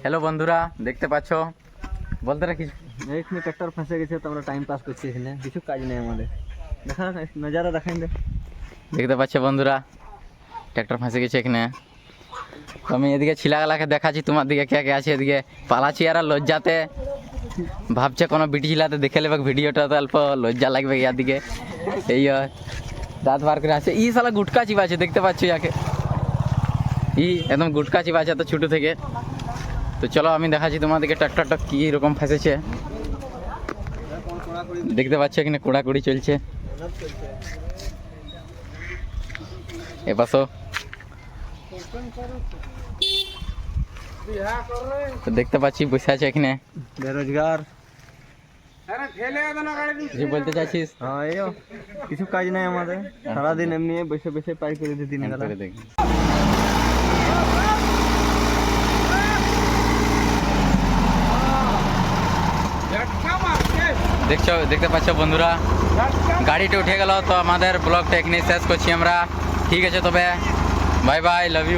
Hello বন্ধুরা, দেখতে পাচ্ছ, বলতে রাখিস। এখানে ট্র্যাক্টর ফেঁসে গেছে তো আমরা টাইম পাস করছি, এখানে কিছু কাজ নেই আমাদের। দেখা নজারা দেখাই দে। দেখতে পাচ্ছ বন্ধুরা, ট্র্যাক্টর ফাঁসে গেছে এখানে। তো আমি এদিকে ছিলাগালাকে দেখাচ্ছি, তোমার দিকে কে কে আছে এদিকে পালাচ্ছি। আর লজ্জাতে ভাবছে কোনো বিটি ছিলাতে দেখে নেবে ভিডিওটা, তো অল্প লজ্জা লাগবে ইয়ার দিকে। এই দাঁত বার করে আছে, ই শালা গুটকা চিবাচ্ছে, দেখতে পাচ্ছ ইয়াকে, ই একদম গুটকা চিবাচ্ছে তো ছোটো থেকে। তো চলো আমি দেখাচ্ছি তোমাদেরকে ট্র্যাক্টরটা কী রকম ফেঁসেছে। দেখতে পাচ্ছ এখানে কোড়াকুড়ি চলছে। এপাশো তো দেখতে পাচ্ছি বসে আছে এখানে বেরোজগার। কিছু বলতে চাইছিস? হ্যাঁ, এইও কিছু কাজ নাই আমাদের, সারাদিন এমনি বসে বসে পাই করে দিই দিনে বেলা। করে দেখি। দেখতে পাচ্ছ বন্ধুরা, গাড়িটা উঠে গেল। তো আমাদের ব্লগটা এখানে শেষ করছি আমরা। ঠিক আছে, তবে বাই বাই, লাভ ইউ।